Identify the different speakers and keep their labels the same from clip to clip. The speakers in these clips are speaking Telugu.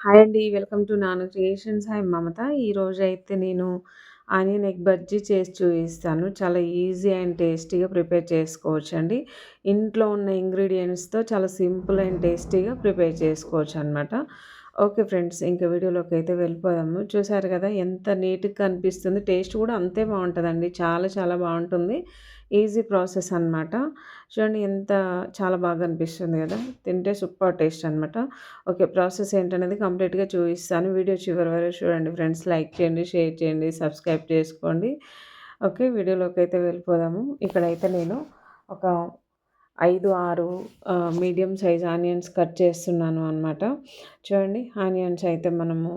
Speaker 1: హాయ్ అండి. వెల్కమ్ టు నాను క్రియేషన్స్. హాయ్ మమత. ఈరోజైతే నేను ఆనియన్ ఎగ్ బజ్జీ చేసి చూపిస్తాను. చాలా ఈజీ అండ్ టేస్టీగా ప్రిపేర్ చేసుకోవచ్చండి. ఇంట్లో ఉన్న ఇంగ్రీడియెంట్స్‌తో చాలా సింపుల్ అండ్ టేస్టీగా ప్రిపేర్ చేసుకోవచ్చనమాట. ఓకే ఫ్రెండ్స్, ఇంక వీడియోలోకి అయితే వెళ్ళిపోదాము. చూసారు కదా ఎంత నీట్‌గా కనిపిస్తుంది. టేస్ట్ కూడా అంతే బావుంటదండి. చాలా చాలా బావుంటుంది. ఈజీ ప్రాసెస్ అనమాట. చూడండి ఎంత చాలా బాగా అనిపిస్తుంది కదా! తింటే సూపర్ టేస్ట్ అనమాట. ఓకే. ప్రాసెస్ ఏంటనేది కంప్లీట్‌గా చూపిస్తాను. వీడియో చివరి వరకు చూడండి ఫ్రెండ్స్. లైక్ చేయండి, షేర్ చేయండి, సబ్స్క్రైబ్ చేసుకోండి. ఓకే. వీడియోలోకైతే వెళ్ళిపోదాము. ఇక్కడైతే నేను ఒక 5, 6 మీడియం సైజ్ ఆనియన్స్ కట్ చేస్తున్నాను అనమాట. చూడండి ఆనియన్స్ అయితే మనము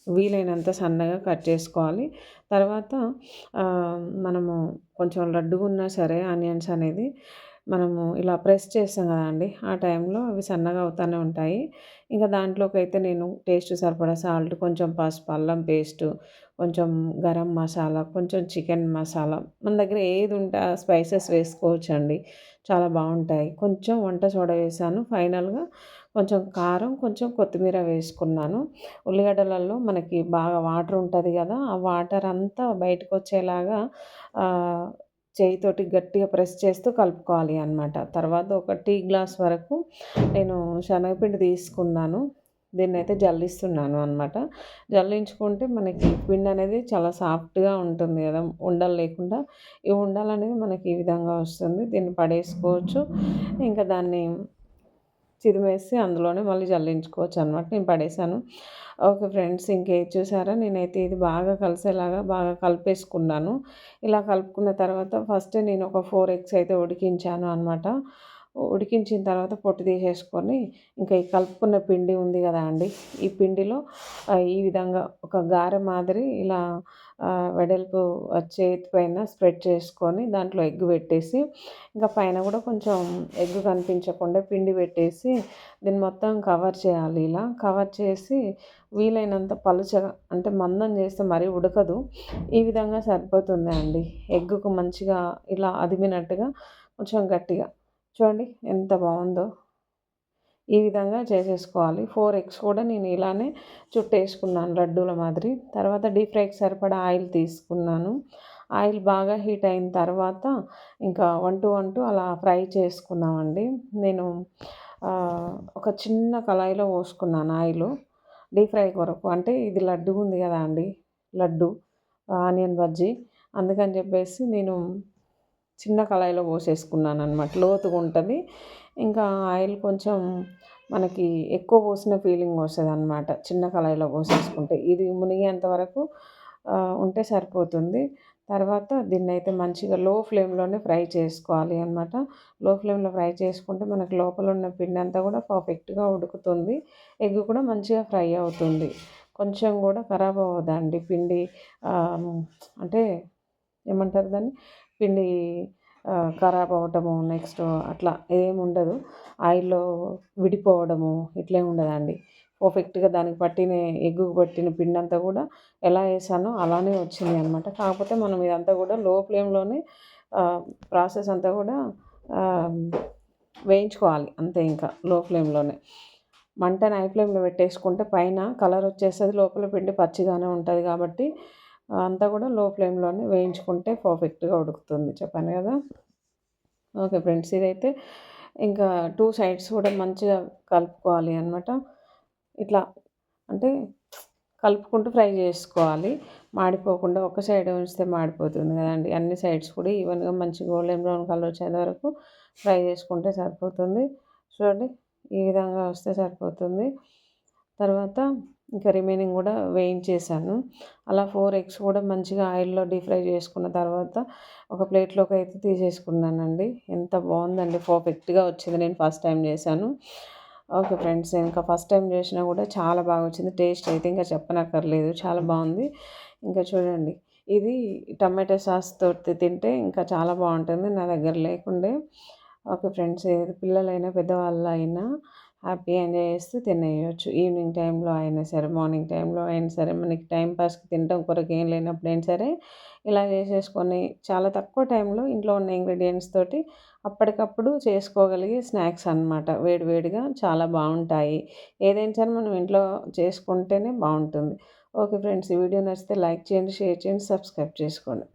Speaker 1: వీలైనంత సన్నగా కట్ చేసుకోవాలి. తర్వాత మనము కొంచెం లడ్డుగున్నా సరే ఆనియన్స్ అనేది మనము ఇలా ప్రెస్ చేస్తాం కదండీ! ఆ టైంలో అవి సన్నగా అవుతానే ఉంటాయి. ఇంక దాంట్లోకైతే నేను టేస్ట్‌కి సరిపడా సాల్ట్, కొంచెం పసుపు, అల్లం పేస్టు, కొంచెం గరం మసాలా, కొంచెం చికెన్ మసాలా మన దగ్గర ఏది ఉంటే ఆ స్పైసెస్ వేసుకోవచ్చండి. చాలా బావుంటాయి. కొంచెం వంట సోడా వేశాను. ఫైనల్‌గా కొంచెం కారం, కొంచెం కొత్తిమీర వేసుకున్నాను. ఉల్లిగడ్డలలో మనకి బాగా వాటర్ ఉంటది గదా! ఆ వాటర్ అంతా బయటకొచ్చేలాగా ఆహ్, చేయితోటి గట్టిగా ప్రెస్ చేస్తూ కలుపుకోవాలి అన్నమాట. తర్వాత ఒక టీ గ్లాస్ వరకు నేను శనగపిండి తీసుకున్నాను. దీన్నైతే జల్లిస్తున్నాను అనమాట. జల్లించుకుంటే మనకి పిండనేది చాలా సాఫ్ట్‌గా ఉంటుంది గదా! ఉండలు లేకుండా. ఈ ఉండలనేది మనకి ఈ విధంగా వస్తుంది. దీన్ని పడేసుకోవచ్చు. ఇంకా దాన్ని చిదిమేసి అందులోనే మళ్ళీ జల్లించుకోవచ్చనమాట. నేను పడేసాను. ఓకే ఫ్రెండ్స్, ఇంకేది చూసారా నేనైతే ఇది బాగా కలిసేలాగా బాగా కలిపేసుకున్నాను. ఇలా కలుపుకున్న తర్వాత ఫస్ట్ నేను ఒక 4 ఎగ్స్ అయితే ఉడికించాను అనమాట. ఉడికించిన తర్వాత పొట్టు తీసేసుకొని ఇంకా ఈ కలుపుకున్న పిండి ఉంది గదా అండి! ఈ పిండిలో ఈ విధంగా ఒక గారె మాదిరి ఇలా వెడల్పు చేతి పైన స్ప్రెడ్ చేసుకొని దాంట్లో ఎగ్ పెట్టేసి ఇంకా పైన కూడా కొంచెం ఎగ్ కనిపించకుండా పిండి పెట్టేసి దీన్ని మొత్తం కవర్ చేయాలి. ఇలా కవర్ చేసి వీలైనంత పలుచగా అంటే మందం చేస్తే మరీ ఉడకదు. ఈ విధంగా సరిపోతుంది అండి. ఎగ్గుకు మంచిగా ఇలా అదిమినట్టుగా కొంచెం గట్టిగా చూడండి ఎంత బావుందో. ఈ విధంగా చేసేసుకోవాలి. 4 ఎగ్స్ కూడా నేను ఇలానే చుట్టేసుకున్నాను లడ్డూల మాదిరి. తర్వాత డీప్ ఫ్రైకి సరిపడా ఆయిల్ తీసుకున్నాను. ఆయిల్ బాగా హీట్ అయిన తర్వాత ఇంకా 1-2 అలా ఫ్రై చేసుకున్నామండి. నేను ఒక చిన్న కళాయిలో పోసుకున్నాను ఆయిలు డీప్ ఫ్రై కొరకు. అంటే ఇది లడ్డుగుంది కదా అండి! లడ్డు ఆనియన్ బజ్జీ. అందుకని చెప్పేసి నేను చిన్న కళాయిలో పోసేసుకున్నాననమాట. లోతుగుంటది. ఇంకా ఆయిల్ కొంచెం మనకి ఎక్కువ పోసిన ఫీలింగ్ వస్తదనమాట చిన్న కళాయిలో పోసేసుకుంటే. ఇది మునిగేంత వరకు ఉంటే సరిపోతుంది. తర్వాత దీన్నైతే మంచిగా లో ఫ్లేమ్‌లోనే ఫ్రై చేసుకోవాలి అనమాట. లో ఫ్లేమ్‌లో ఫ్రై చేసుకుంటే మనకు లోపల ఉన్న పిండంతా కూడా పర్ఫెక్ట్‌గా ఉడుకుతుంది. ఎగ్ కూడా మంచిగా ఫ్రై అవుతుంది. కొంచెం కూడా ఖరాబ్ అవ్వదండి పిండి. ఆహ్, అంటే ఏమంటారు దాన్ని? పిండి ఖరాబ్ అవ్వటము, నెక్స్ట్ అట్లా ఏముండదు. ఆయిల్‌లో విడిపోవడము ఇట్లేం ఉండదండి. పర్ఫెక్ట్‌గా దానికి పట్టిన ఎగ్గుకు పట్టిన పిండంతా కూడా ఎలా ఏసానో అలానే వచ్చిందనమాట. కాకపోతే మనం ఇదంతా కూడా లో ఫ్లేమ్‌లోనే ఆహ్, ప్రాసెస్ అంతా కూడా ఆహ్, వేయించుకోవాలి అంతే ఇంకా లో ఫ్లేమ్‌లోనే. మంటని హై ఫ్లేమ్‌లో పెట్టేసుకుంటే పైన కలర్ వచ్చేస్తది. లోపల పిండి పచ్చిగానే ఉంటది కాబట్టి అంతా కూడా లో ఫ్లేమ్‌లోనే వేయించుకుంటే పర్ఫెక్ట్‌గా ఉడుకుతుంది. చెప్పాను కదా! ఓకే ఫ్రెండ్స్, ఇదైతే ఇంకా 2 సైడ్స్ కూడా మంచిగా కలుపుకోవాలి అనమాట. ఇట్లా అంటే కలుపుకుంటూ ఫ్రై చేసుకోవాలి. మాడిపోకుండా ఒక సైడే ఉంచితే మాడిపోతుంది కదండీ! అన్ని సైడ్స్ కూడా ఈవెన్‌గా మంచి గోల్డెన్ బ్రౌన్ కలర్ వచ్చేంత వరకు ఫ్రై చేసుకుంటే సరిపోతుంది. చూడండి ఈ విధంగా వస్తే సరిపోతుంది. తర్వాత ఇంకా రిమైనింగ్ కూడా వేయించేసాను. అలా 4 ఎగ్స్ కూడా మంచిగా ఆయిల్‌లో డీప్ ఫ్రై చేసుకున్న తర్వాత ఒక ప్లేట్‌లోకైతే తీసేసుకున్నానండి. ఎంత బావుందండి! పర్ఫెక్ట్‌గా వచ్చింది. నేను ఫస్ట్ టైం చేశాను. ఓకే ఫ్రెండ్స్, ఇంకా ఫస్ట్ టైం చేసినా కూడా చాలా బాగా వచ్చింది. టేస్ట్ అయితే ఇంకా చెప్పనక్కర్లేదు. చాలా బావుంది. ఇంకా చూడండి ఇది టమాటో సాస్ తోటి తింటే ఇంకా చాలా బావుంటుంది. నా దగ్గర లేకుండే. ఓకే ఫ్రెండ్స్, ఏది పిల్లలైనా పెద్దవాళ్ళైనా హ్యాపీగా ఎంజాయ్ చేస్తూ తినేయొచ్చు. ఈవినింగ్ టైంలో అయినా సరే, మార్నింగ్ టైంలో అయినా సరే, మనకి టైం పాస్‌కి తినడం కొరకు ఏం లేనప్పుడైనా సరే, ఇలా చేసేసుకొని చాలా తక్కువ టైంలో ఇంట్లో ఉన్న ఇంగ్రీడియెంట్స్ తోటి అప్పటికప్పుడు చేసుకోగలిగే స్నాక్స్ అనమాట. వేడి వేడిగా చాలా బావుంటాయి. ఏదైనా సరే మనం ఇంట్లో చేసుకుంటేనే బావుంటుంది. ఓకే ఫ్రెండ్స్, ఈ వీడియో నచ్చితే లైక్ చేయండి, షేర్ చేయండి, సబ్స్క్రైబ్ చేసుకోండి.